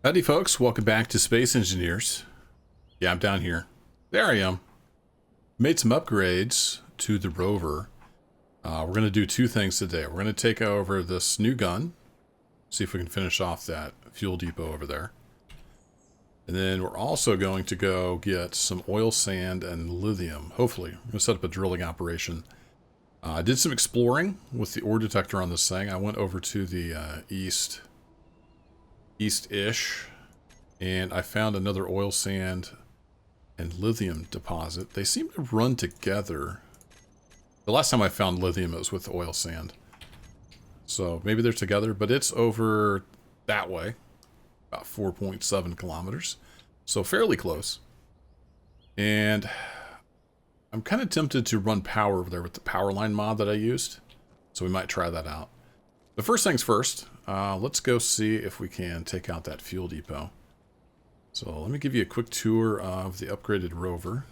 Howdy folks, welcome back to Space Engineers. Yeah, I'm down here. There I am. Made some upgrades to the rover. We're going to do two things today. We're going to take over this new gun. See if we can finish off that fuel depot over there. And then we're also going to go get some oil sand and lithium. Hopefully. I'm going to set up a drilling operation. I did some exploring with the ore detector on this thing. I went over to the east-ish, and I found another oil sand and lithium deposit. They seem to run together. The last time I found lithium, it was with the oil sand. So maybe they're together, but it's over that way, about 4.7 kilometers. So fairly close. And I'm kind of tempted to run power over there with the power line mod that I used. So we might try that out. But first things first, let's go see if we can take out that fuel depot. So let me give you a quick tour of the upgraded rover.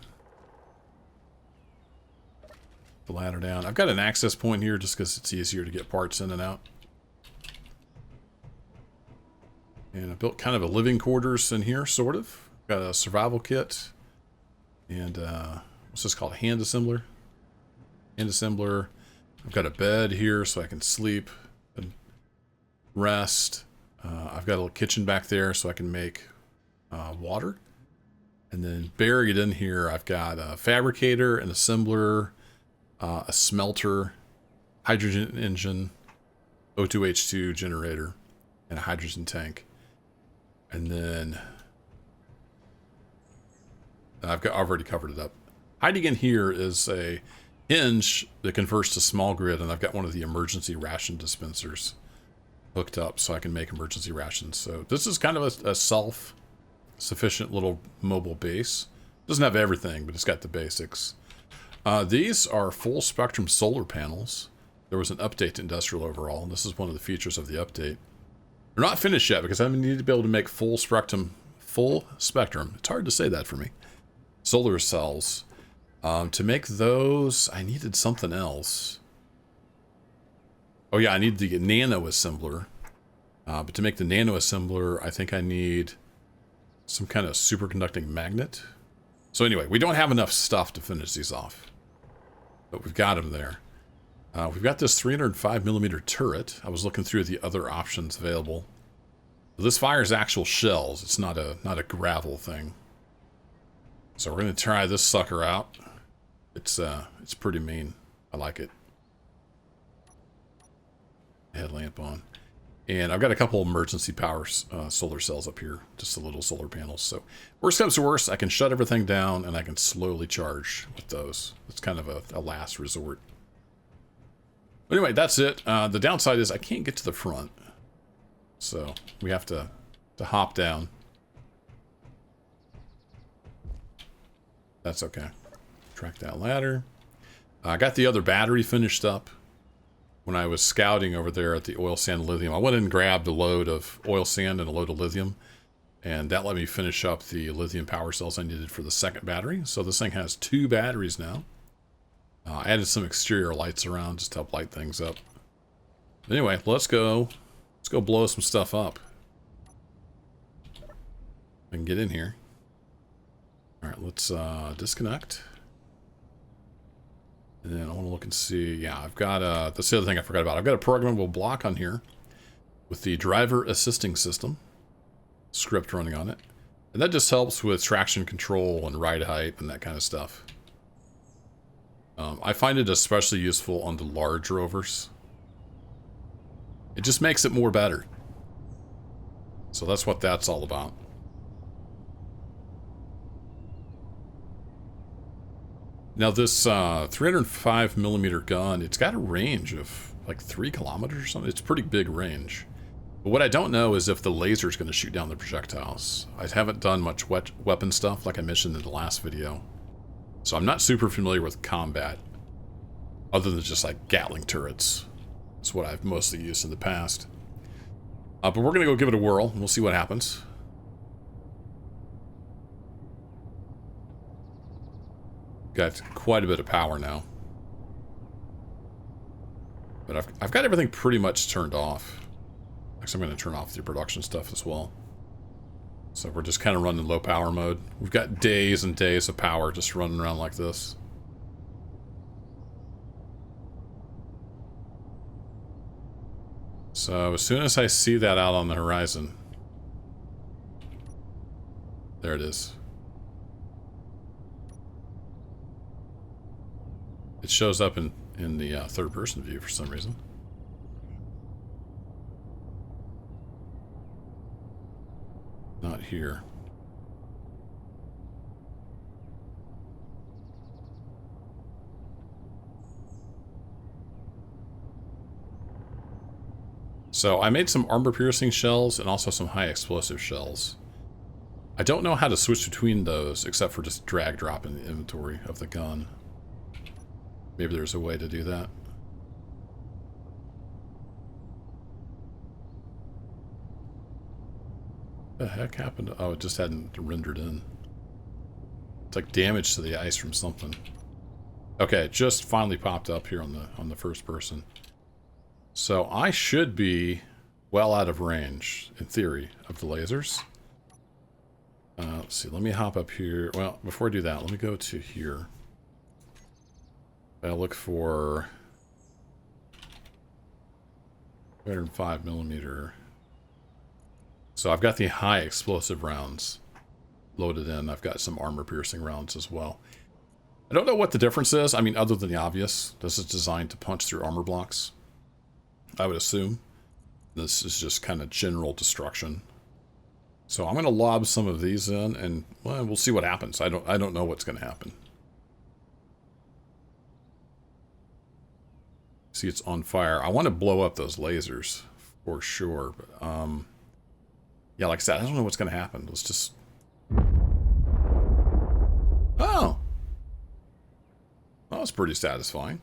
The ladder down. I've got an access point here just because it's easier to get parts in and out. And I built kind of a living quarters in here, sort of. Got a survival kit. And what's this called? Hand assembler. Hand assembler. I've got a bed here so I can sleep and rest. I've got a little kitchen back there so I can make water. And then buried in here, I've got a fabricator, an assembler, a smelter, hydrogen engine, O2H2 generator, and a hydrogen tank. And then I've already covered it up. Hiding in here is a hinge that converts to small grid, and I've got one of the emergency ration dispensers hooked up so I can make emergency rations. So this is kind of a self-sufficient little mobile base. Doesn't have everything, but it's got the basics. These are full spectrum solar panels. There was an update to Industrial Overhaul, and this is one of the features of the update. They're not finished yet because I need to be able to make full spectrum, it's hard to say that for me, solar cells. To make those, I needed something else. Oh yeah, I needed the nano assembler. But to make the nano assembler, I think I need some kind of superconducting magnet. So anyway, we don't have enough stuff to finish these off. But we've got them there. We've got this 305mm turret. I was looking through the other options available. This fires actual shells. It's not a gravel thing. So we're going to try this sucker out. It's pretty mean. I like it. Headlamp on. And I've got a couple emergency power solar cells up here. Just the little solar panels. So worst comes to worst, I can shut everything down and I can slowly charge with those. It's kind of a last resort. But anyway, that's it. The downside is I can't get to the front. So we have to hop down. That's okay. Track that ladder. I got the other battery finished up when I was scouting over there at the oil sand lithium. I went and grabbed a load of oil sand and a load of lithium, and that let me finish up the lithium power cells I needed for the second battery. So this thing has 2 batteries now. I added some exterior lights around just to help light things up. Anyway, let's go blow some stuff up. I can get in here. All right, let's disconnect. And then I want to look and see. Yeah, I've got that's the other thing I forgot about. I've got a programmable block on here with the driver assisting system script running on it. And that just helps with traction control and ride height and that kind of stuff. I find it especially useful on the large rovers. It just makes it more better. So that's what that's all about. Now this 305mm gun, it's got a range of like 3 kilometers or something. It's a pretty big range. But what I don't know is if the laser is going to shoot down the projectiles. I haven't done much weapon stuff like I mentioned in the last video. So I'm not super familiar with combat. Other than just like Gatling turrets. That's what I've mostly used in the past. But we're going to go give it a whirl and we'll see what happens. Got quite a bit of power now. But I've got everything pretty much turned off. Actually, I'm going to turn off the production stuff as well. So we're just kind of running low power mode. We've got days and days of power just running around like this. So as soon as I see that out on the horizon, there it is. It shows up in the third person view for some reason. Not here. So I made some armor-piercing shells and also some high-explosive shells. I don't know how to switch between those except for just drag-drop in the inventory of the gun. Maybe there's a way to do that. What the heck happened? Oh, it just hadn't rendered in. It's like damage to the ice from something. Okay, it just finally popped up here on the first person. So I should be well out of range, in theory, of the lasers. Let's see, let me hop up here. Well, before I do that, let me go to here. I'll look for 205mm. So I've got the high explosive rounds loaded in. I've got some armor-piercing rounds as well. I don't know what the difference is. I mean, other than the obvious. This is designed to punch through armor blocks, I would assume. This is just kind of general destruction. So I'm going to lob some of these in, and well, we'll see what happens. I don't know what's going to happen. See, it's on fire. I want to blow up those lasers for sure. But, yeah, like I said, I don't know what's going to happen. Let's just... Oh! That was pretty satisfying.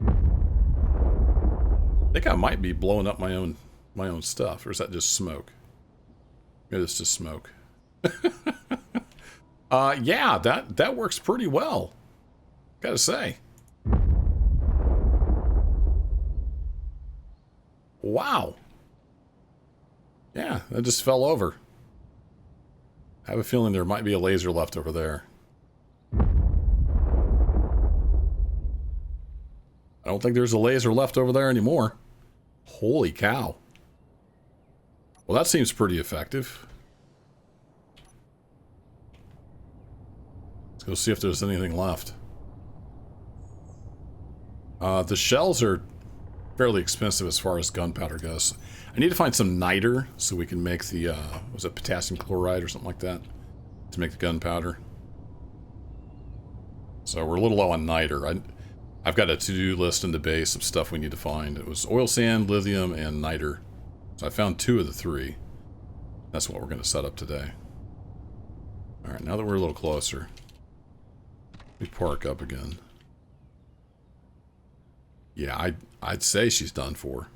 I think I might be blowing up my own stuff, or is that just smoke? Maybe it's just smoke. Yeah, that works pretty well. Gotta say. Wow. Yeah, that just fell over. I have a feeling there might be a laser left over there. I don't think there's a laser left over there anymore. Holy cow. Well, that seems pretty effective. Let's go see if there's anything left. The shells are fairly expensive as far as gunpowder goes. I need to find some niter so we can make the, was it potassium chloride or something like that? To make the gunpowder. So we're a little low on niter. I've got a to-do list in the base of stuff we need to find. It was oil sand, lithium, and niter. So I found 2 of the 3. That's what we're going to set up today. Alright, now that we're a little closer, we park up again. Yeah, I'd say she's done for.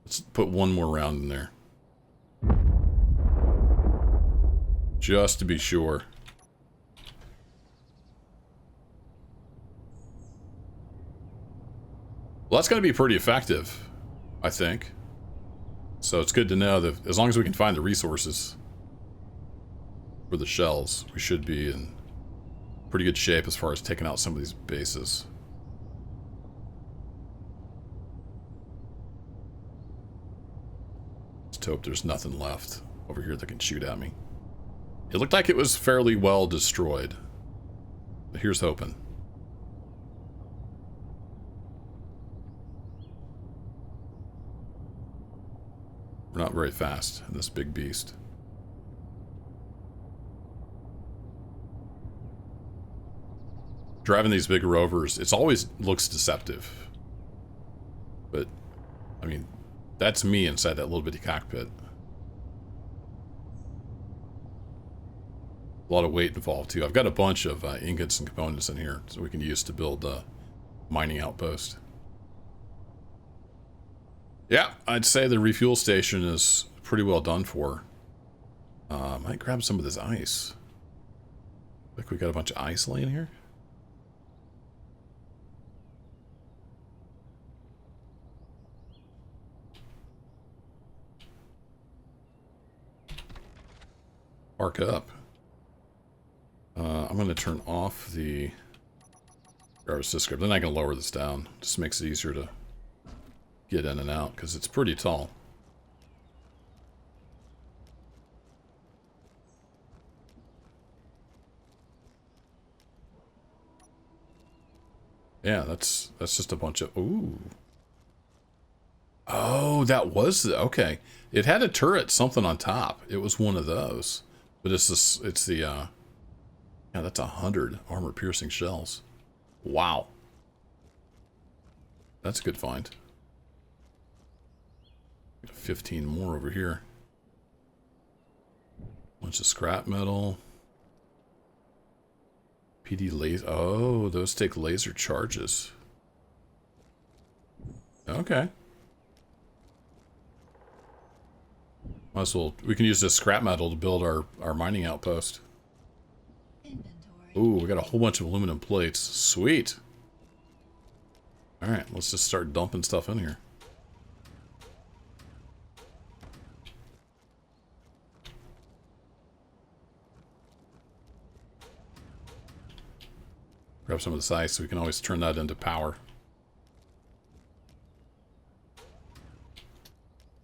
Let's put one more round in there. Just to be sure. Well, that's going to be pretty effective, I think. So it's good to know that as long as we can find the resources for the shells, we should be in pretty good shape as far as taking out some of these bases. Just hope there's nothing left over here that can shoot at me. It looked like it was fairly well destroyed. But here's hoping. We're not very fast in this big beast. Driving these big rovers, it always looks deceptive. But, I mean, that's me inside that little bitty cockpit. A lot of weight involved, too. I've got a bunch of ingots and components in here so we can use to build a mining outpost. Yeah, I'd say the refuel station is pretty well done for. Might grab some of this ice. Look, we got a bunch of ice laying here. Park up. I'm going to turn off the garbage disc. Then I can lower this down. Just makes it easier to get in and out because it's pretty tall. Yeah, that's just a bunch of... Ooh. Oh, that was... Okay. It had a turret, something on top. It was one of those. But it's this... It's the... Yeah, that's 100 armor-piercing shells. Wow. That's a good find. 15 more over here. Bunch of scrap metal. PD laser. Oh, those take laser charges. Okay. Might as well. We can use this scrap metal to build our mining outpost. Ooh, we got a whole bunch of aluminum plates. Sweet. Alright, let's just start dumping stuff in here. Grab some of this ice so we can always turn that into power.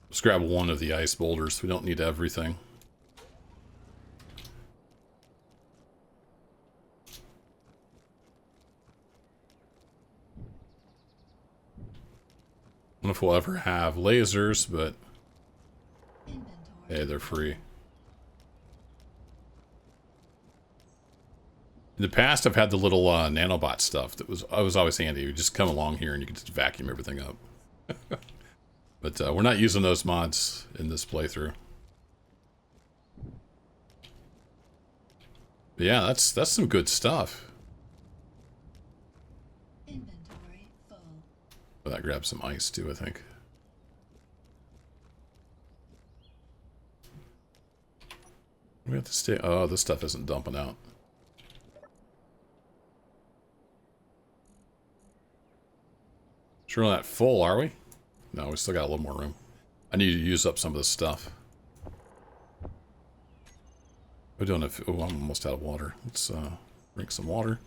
Let's grab one of the ice boulders. We don't need everything. I don't know if we'll ever have lasers, but hey, they're free. In the past, I've had the little nanobot stuff that was always handy. You just come along here and you can just vacuum everything up. But we're not using those mods in this playthrough. But yeah, that's some good stuff. Inventory full. But that grabs some ice too, I think. We have to stay. Oh, this stuff isn't dumping out. Sure not full, are we? No, we still got a little more room. I need to use up some of this stuff. We don't have... Oh, I'm almost out of water. Let's drink some water.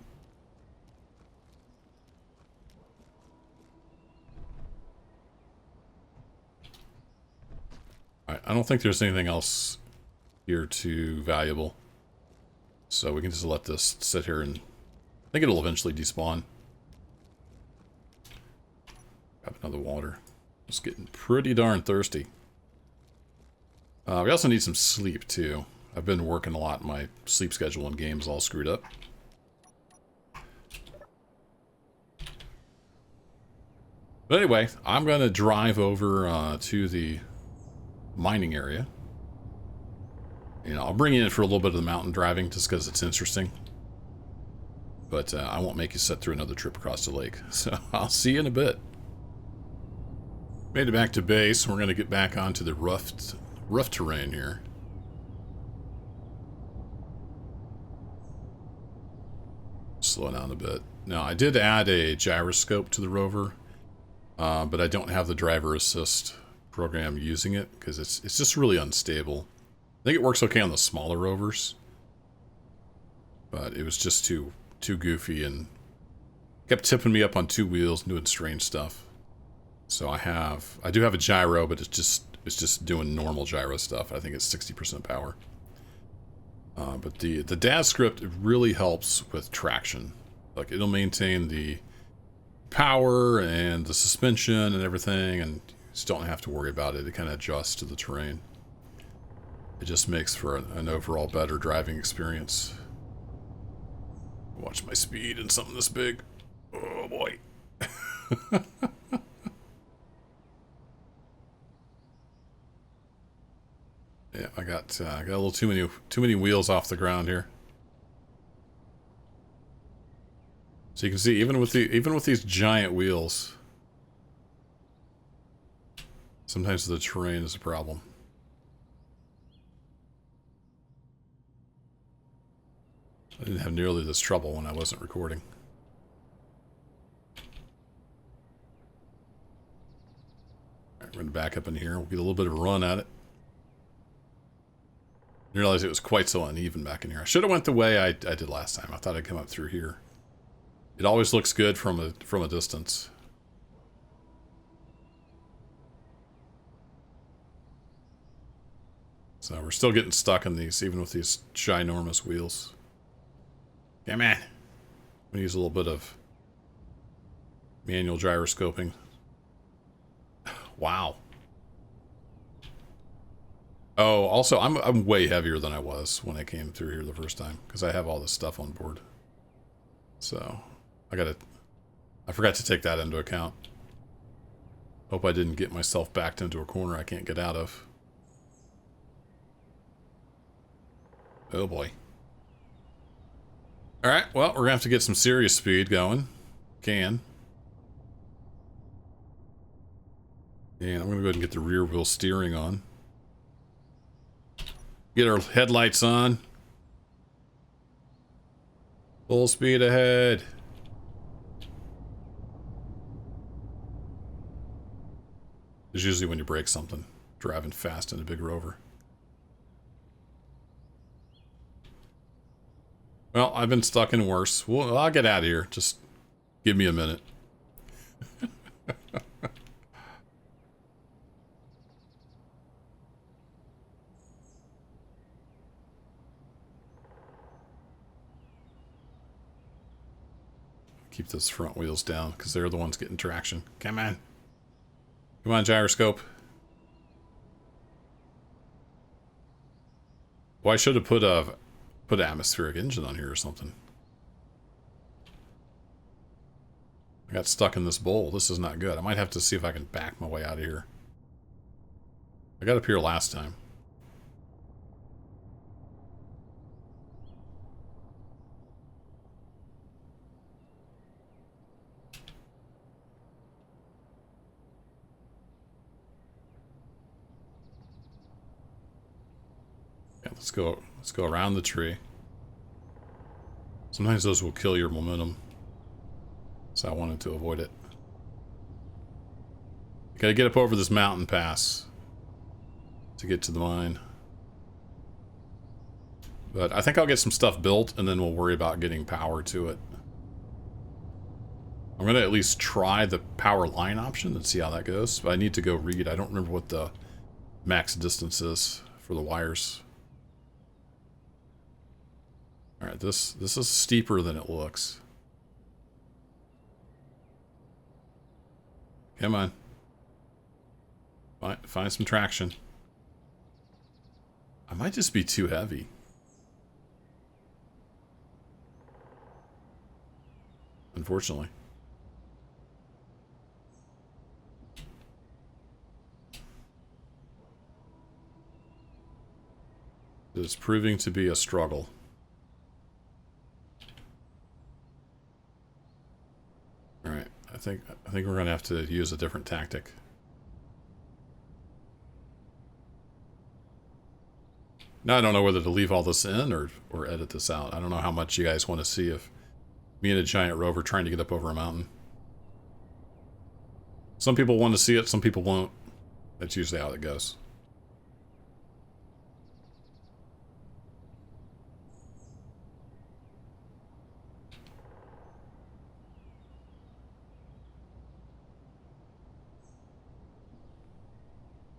Alright, I don't think there's anything else here too valuable. So we can just let this sit here and... I think it'll eventually despawn. Grab another water. It's getting pretty darn thirsty. We also need some sleep, too. I've been working a lot. My sleep schedule in games all screwed up. But anyway, I'm going to drive over to the mining area. You know, I'll bring you in for a little bit of the mountain driving just because it's interesting. But I won't make you sit through another trip across the lake. So I'll see you in a bit. Made it back to base. We're going to get back onto the rough terrain here. Slow down a bit. Now, I did add a gyroscope to the rover, but I don't have the driver assist program using it because it's just really unstable. I think it works okay on the smaller rovers, but it was just too goofy and kept tipping me up on two wheels and doing strange stuff. So I do have a gyro, but it's just doing normal gyro stuff. I think it's 60% power. But the DAS script, it really helps with traction. Like, it'll maintain the power and the suspension and everything, and you just don't have to worry about it. It kind of adjusts to the terrain. It just makes for an overall better driving experience. Watch my speed in something this big. Oh boy. Yeah, I got a little too many wheels off the ground here. So you can see even with these giant wheels, sometimes the terrain is a problem. I didn't have nearly this trouble when I wasn't recording. All right, we're gonna back up in here. We'll get a little bit of a run at it. Didn't realize it was quite so uneven back in here. I should have went the way I did last time. I thought I'd come up through here. It always looks good from a distance. So we're still getting stuck in these, even with these ginormous wheels. Come on. I'm gonna use a little bit of manual gyroscoping. Wow. Oh, also, I'm way heavier than I was when I came through here the first time, because I have all this stuff on board. So, I forgot to take that into account. Hope I didn't get myself backed into a corner I can't get out of. Oh boy. Alright, well, we're gonna have to get some serious speed going. And I'm gonna go ahead and get the rear wheel steering on. Get our headlights on. Full speed ahead. It's usually when you break something, driving fast in a big Rover. Well, I've been stuck in worse. Well, I'll get out of here. Just give me a minute. Keep those front wheels down because they're the ones getting traction. Come on. Come on, gyroscope. Well, I should have put an atmospheric engine on here or something. I got stuck in this bowl. This is not good. I might have to see if I can back my way out of here. I got up here last time. Yeah, let's go around the tree. Sometimes those will kill your momentum. So I wanted to avoid it. Gotta get up over this mountain pass to get to the mine. But I think I'll get some stuff built and then we'll worry about getting power to it. I'm gonna at least try the power line option and see how that goes. But I need to go read. I don't remember what the max distance is for the wires. Alright, this is steeper than it looks. Come on. Find some traction. I might just be too heavy. Unfortunately. It's proving to be a struggle. Alright, I think we're gonna have to use a different tactic. Now I don't know whether to leave all this in or edit this out. I don't know how much you guys want to see of me and a giant rover trying to get up over a mountain. Some people want to see it, some people won't. That's usually how it goes.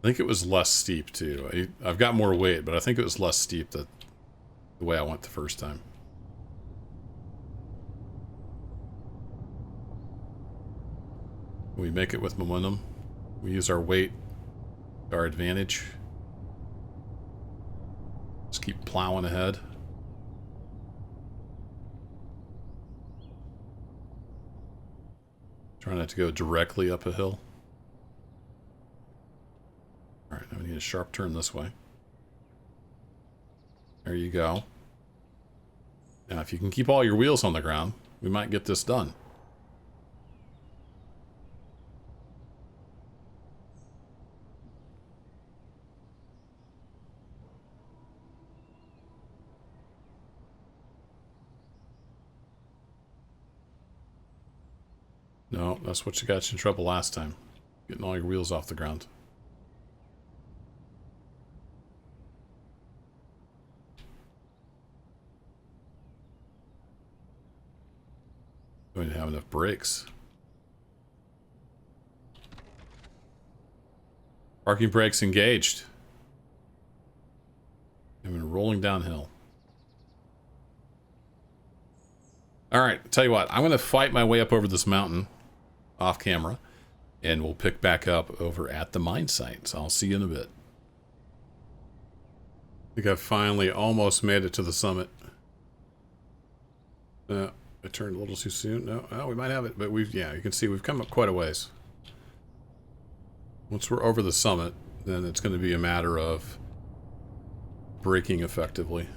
I think it was less steep too. I've got more weight, but I think it was less steep the way I went the first time. We make it with momentum. We use our weight to our advantage. Just keep plowing ahead. Try not to go directly up a hill. Alright, now we need a sharp turn this way. There you go. Now, if you can keep all your wheels on the ground, we might get this done. No, that's what you got you in trouble last time. Getting all your wheels off the ground. enough brakes. Parking brakes engaged. And we're rolling downhill. Alright, tell you what, I'm going to fight my way up over this mountain off camera, and we'll pick back up over at the mine site. So I'll see you in a bit. I think I finally almost made it to the summit. I turned a little too soon. No, oh, we might have it, but yeah, you can see we've come up quite a ways. Once we're over the summit, then it's going to be a matter of braking effectively.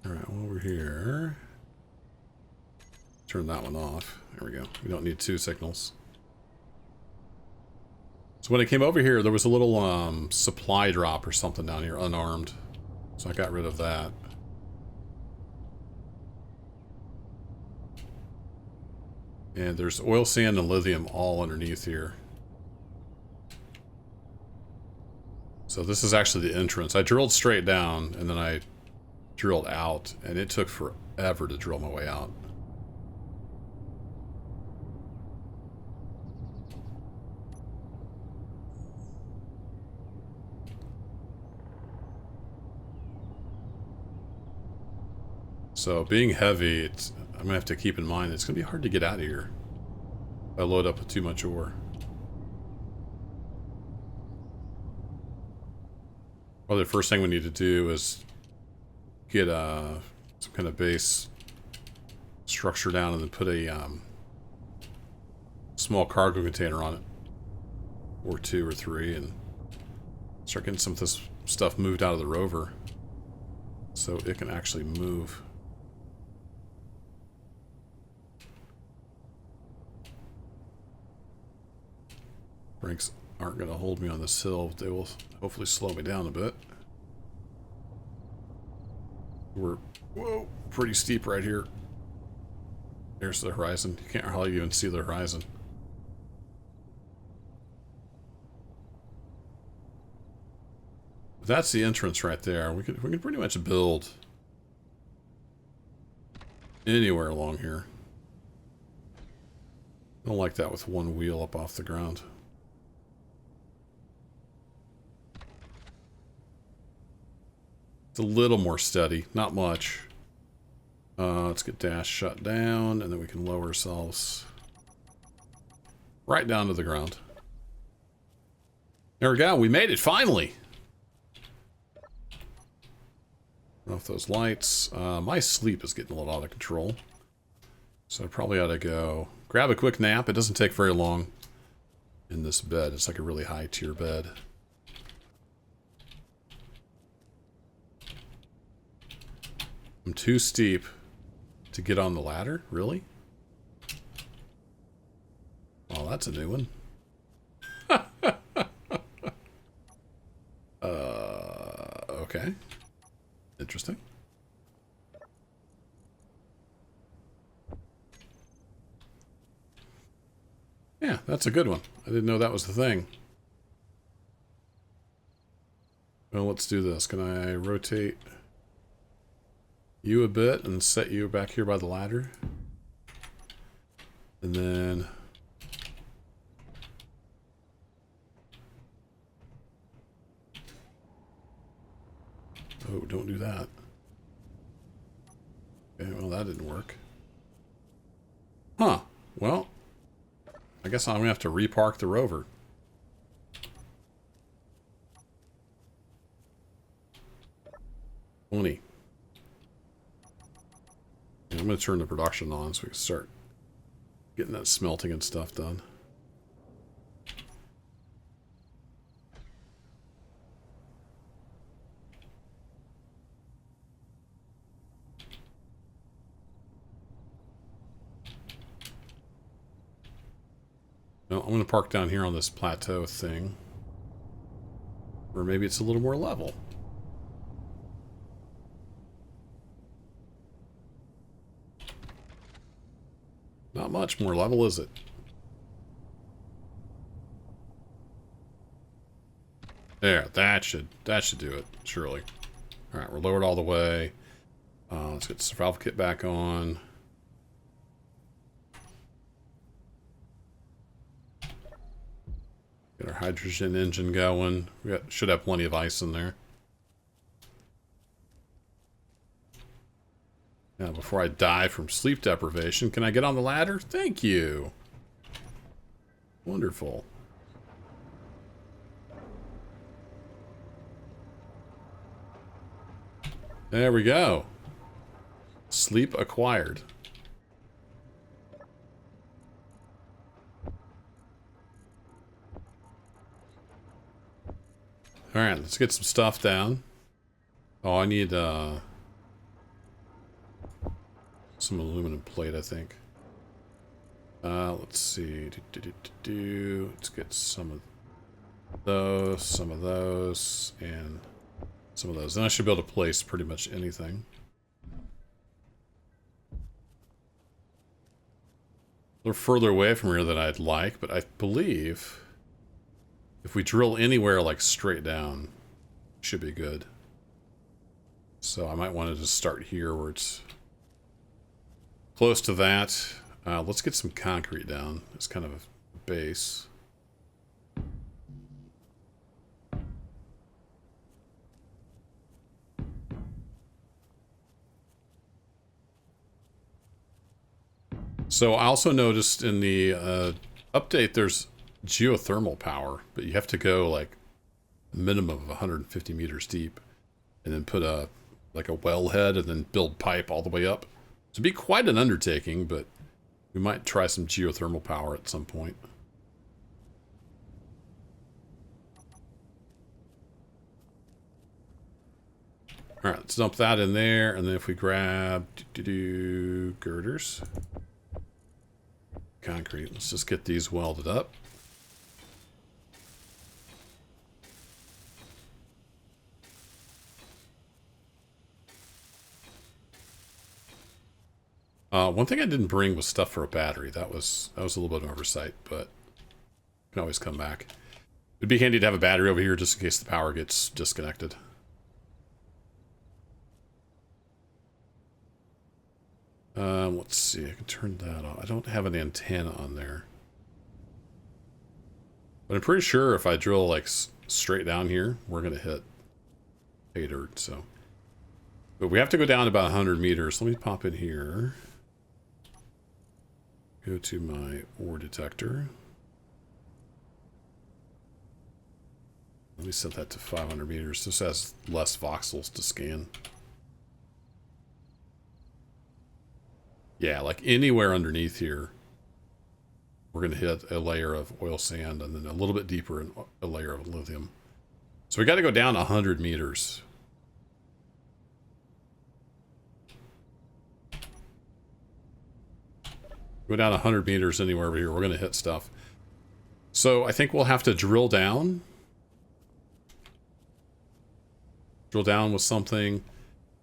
Alright, well, over here. Turn that one off. There we go. We don't need two signals. So when I came over here, there was a little supply drop or something down here, unarmed. So I got rid of that. And there's oil sand and lithium all underneath here. So this is actually the entrance. I drilled straight down, and then I drilled out, and it took forever to drill my way out. So being heavy, I'm going to have to keep in mind it's going to be hard to get out of here if I load up with too much ore. Probably the first thing we need to do is get some kind of base structure down and then put a small cargo container on it, or two or three, and start getting some of this stuff moved out of the rover so it can actually move. Brakes aren't going to hold me on this hill. They will hopefully slow me down a bit. We're, whoa, pretty steep right here. There's the horizon. You can't hardly even see the horizon. But that's the entrance right there. We can pretty much build anywhere along here. Don't like that with one wheel up off the ground. It's a little more steady, not much. Let's get dash shut down, and then we can lower ourselves right down to the ground. There we go, we made it, finally! Turn off those lights. My sleep is getting a little out of control. So I probably ought to go grab a quick nap. It doesn't take very long in this bed. It's like a really high tier bed. I'm too steep to get on the ladder? Really? Oh, that's a new one. Okay. Interesting. Yeah, that's a good one. I didn't know that was the thing. Well, let's do this. Can I rotate you a bit and set you back here by the ladder? And then oh, don't do that. Okay, well, that didn't work. Huh. Well, I guess I'm gonna have to repark the rover. I'm gonna turn the production on so we can start getting that smelting and stuff done. No, I'm gonna park down here on this plateau thing. Or maybe it's a little more level. Not much more level, is it? There, that should do it, surely. Alright, we're lowered all the way. Let's get the survival kit back on. Get our hydrogen engine going. Should have plenty of ice in there. Now, before I die from sleep deprivation, can I get on the ladder? Thank you. Wonderful. There we go. Sleep acquired. Alright, let's get some stuff down. Oh, I need some aluminum plate, I think. Let's see. Let's get some of those, and some of those. Then I should be able to place pretty much anything. A little further away from here than I'd like, but I believe if we drill anywhere like straight down, it should be good. So I might want to just start here where it's close to that. Let's get some concrete down. It's kind of a base. So I also noticed in the update there's geothermal power, but you have to go like a minimum of 150 meters deep and then put a wellhead and then build pipe all the way up. It'd be quite an undertaking, but we might try some geothermal power at some point. Alright, let's dump that in there, and then if we grab girders, concrete, let's just get these welded up. One thing I didn't bring was stuff for a battery. That was a little bit of oversight, but can always come back. It'd be handy to have a battery over here just in case the power gets disconnected. Let's see. I can turn that on. I don't have an antenna on there, but I'm pretty sure if I drill like straight down here, we're gonna hit pay dirt. So, but we have to go down about 100 meters. Let me pop in here. Go to my ore detector. Let me set that to 500 meters. This has less voxels to scan. Yeah, like anywhere underneath here, we're going to hit a layer of oil sand and then a little bit deeper a layer of lithium. So we got to go down 100 meters. Go down 100 meters anywhere over here, we're going to hit stuff. So I think we'll have to drill down. Drill down with something.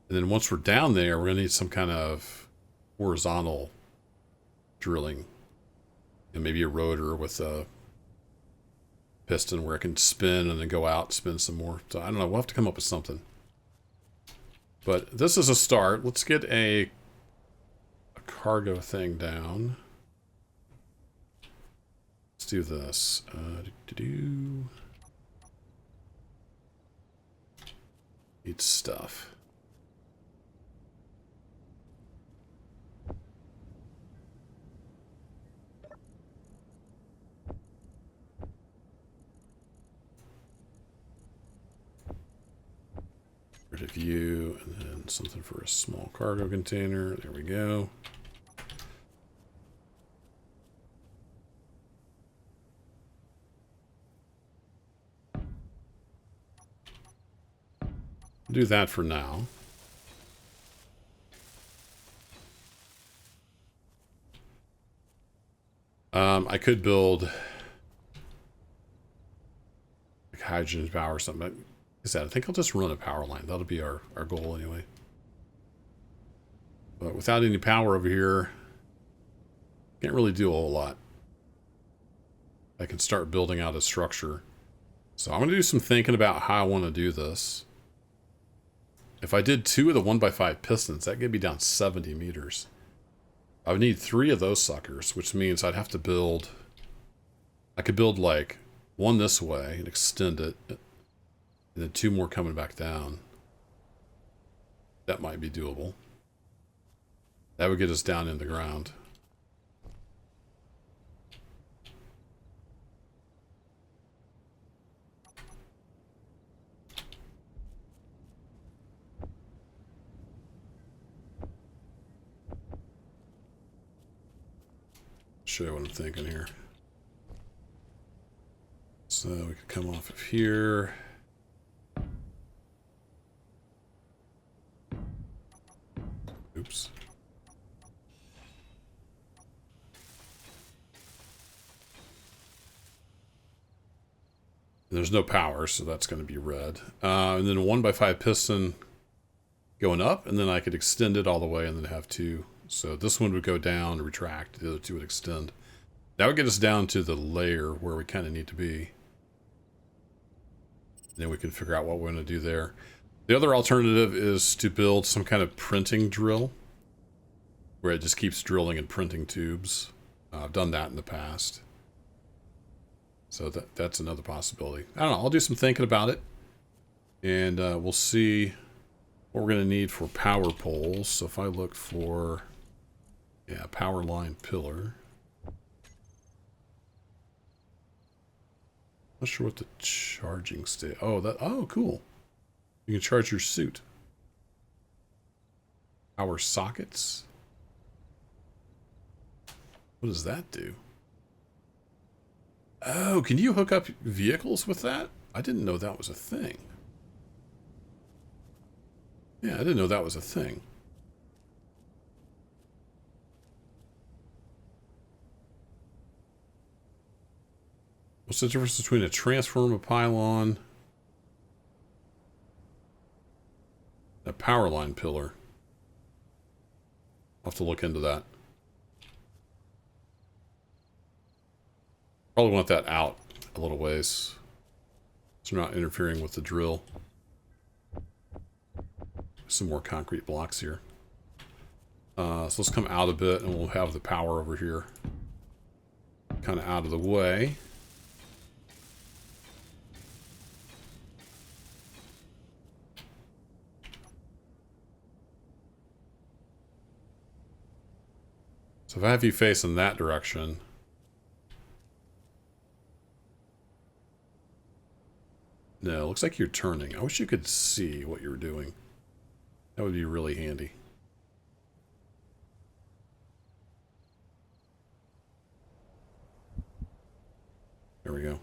And then once we're down there, we're going to need some kind of horizontal drilling. And maybe a rotor with a piston where it can spin and then go out, spin some more. So I don't know, we'll have to come up with something. But this is a start. Let's get a cargo thing down. Let's do this. Need stuff. Rid of you, and then something for a small cargo container. There we go. Do that for now. I could build like hydrogen power or something. But is that? I think I'll just run a power line. That'll be our goal anyway. But without any power over here, can't really do a whole lot. I can start building out a structure. So I'm going to do some thinking about how I want to do this. If I did 2 of the 1x5 pistons, that could be down 70 meters. I would need 3 of those suckers, which means I'd have to build... I could build like 1 this way and extend it, and then 2 more coming back down. That might be doable. That would get us down in the ground. Show you what I'm thinking here. So we could come off of here. Oops. And there's no power, so that's going to be red. And then a 1x5 piston going up, and then I could extend it all the way and then have 2. So this one would go down and retract, the other 2 would extend. That would get us down to the layer where we kind of need to be. And then we can figure out what we're going to do there. The other alternative is to build some kind of printing drill, where it just keeps drilling and printing tubes. I've done that in the past. So that's another possibility. I don't know, I'll do some thinking about it. And we'll see what we're going to need for power poles. So if I look for, yeah, power line pillar. Not sure what the charging state. Oh, cool. You can charge your suit. Power sockets. What does that do? Oh, can you hook up vehicles with that? I didn't know that was a thing. Yeah, I didn't know that was a thing. What's the difference between a transformer, a pylon, a power line pillar? I'll have to look into that. Probably want that out a little ways, so I'm not interfering with the drill. Some more concrete blocks here. So let's come out a bit, and we'll have the power over here kind of out of the way. So if I have you facing that direction, no, it looks like you're turning. I wish you could see what you're doing. That would be really handy. There we go.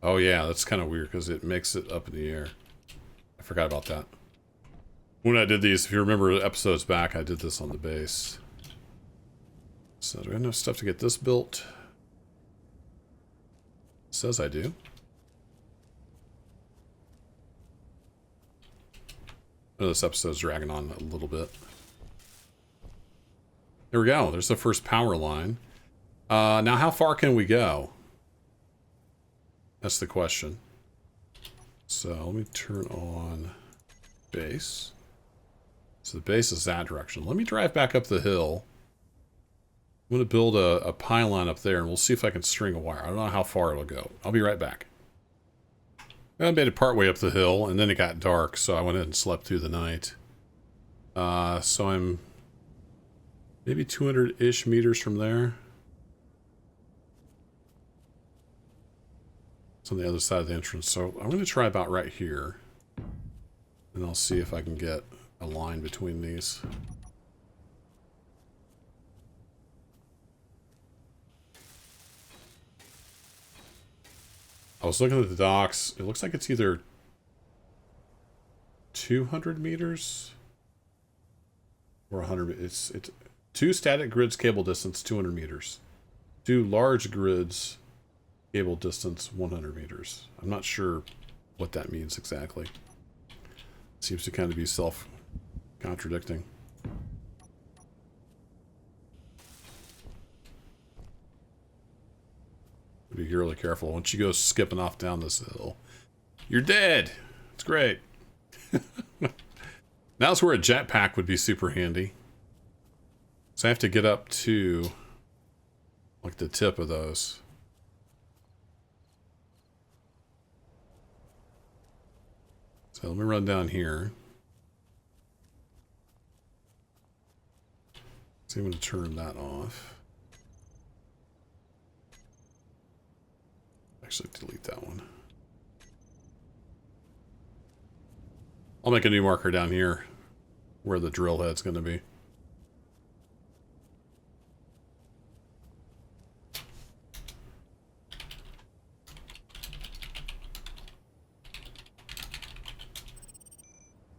Oh yeah, that's kind of weird because it makes it up in the air. I forgot about that. When I did these, if you remember episodes back, I did this on the base. So do I have enough stuff to get this built? It says I do. I know this episode's dragging on a little bit. There we go. There's the first power line. Now how far can we go? That's the question. So let me turn on base. So the base is that direction. Let me drive back up the hill. I'm going to build a pylon up there, and we'll see if I can string a wire. I don't know how far it'll go. I'll be right back. I made it partway up the hill, and then it got dark, so I went in and slept through the night. So I'm maybe 200-ish meters from there. It's on the other side of the entrance, so I'm going to try about right here. And I'll see if I can get a line between these. I was looking at the docks. It looks like it's either 200 meters or 100. It's 2 static grids cable distance 200 meters. 2 large grids cable distance 100 meters. I'm not sure what that means exactly. It seems to kind of be self-contradicting. Be really careful. Once you go skipping off down this hill, you're dead. It's great. Now's where a jetpack would be super handy. So I have to get up to like the tip of those. So let me run down here. See, I'm going to turn that off. Actually, delete that one. I'll make a new marker down here where the drill head's going to be.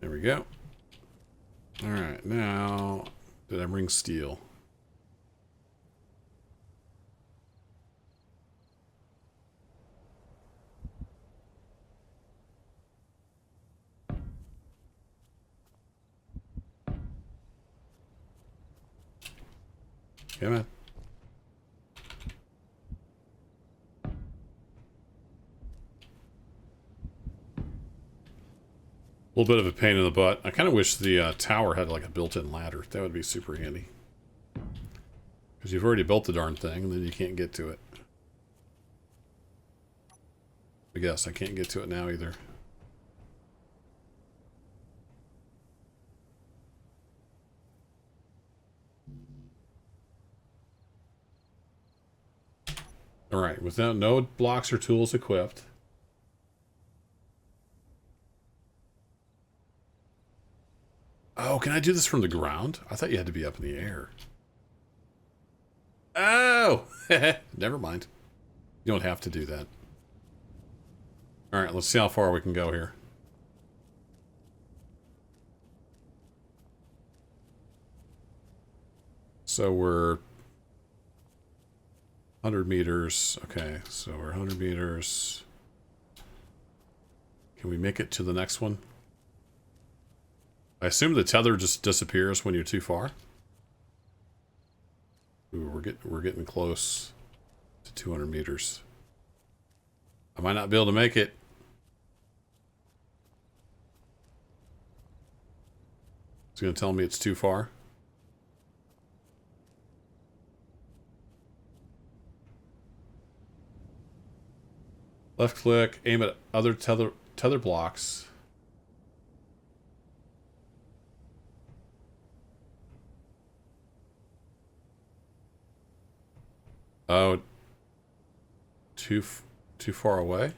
There we go. All right, now, did I bring steel? Come on. A little bit of a pain in the butt. I kind of wish the tower had like a built-in ladder. That would be super handy. Because you've already built the darn thing, and then you can't get to it. I guess I can't get to it now either. Alright, without no blocks or tools equipped. Oh, can I do this from the ground? I thought you had to be up in the air. Oh! Never mind. You don't have to do that. Alright, let's see how far we can go here. So we're 100 meters. Okay, so we're 100 meters. Can we make it to the next one? I assume the tether just disappears when you're too far. Ooh, we're getting close to 200 meters. I might not be able to make it. It's going to tell me it's too far. Left click, aim at other tether blocks. Oh, too far away?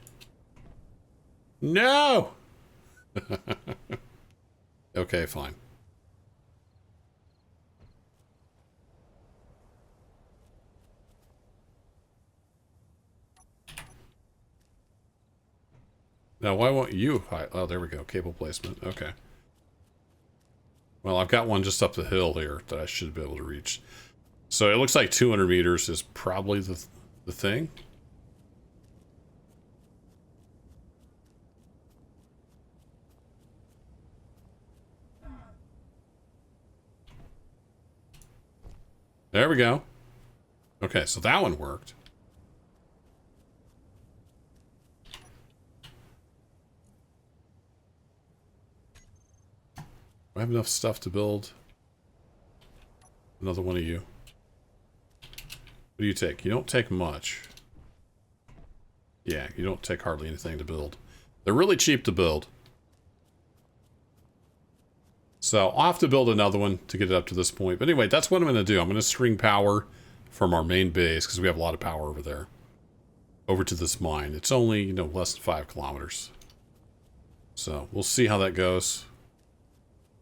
No! Okay, fine. Now, why won't you hide? Oh, there we go. Cable placement. Okay. Well, I've got one just up the hill here that I should be able to reach. So it looks like 200 meters is probably the thing. There we go. Okay, so that one worked. I have enough stuff to build another one of you. What do you take? You don't take much. Yeah, you don't take hardly anything to build. They're really cheap to build. So I'll have to build another one to get it up to this point. But anyway, that's what I'm going to do. I'm going to string power from our main base, because we have a lot of power over there, over to this mine. It's only, you know, less than 5 kilometers. So we'll see how that goes.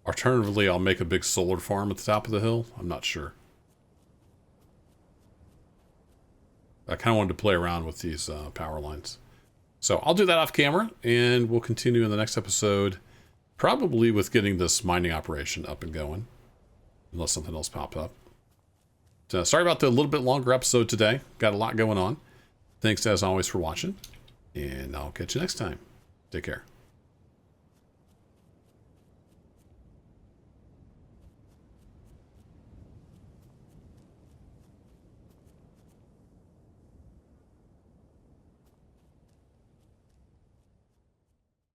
Alternatively, I'll make a big solar farm at the top of the hill. I'm not sure. I kind of wanted to play around with these power lines. So I'll do that off camera, and we'll continue in the next episode, probably with getting this mining operation up and going, unless something else popped up. So sorry about the little bit longer episode today. Got a lot going on. Thanks, as always, for watching, and I'll catch you next time. Take care.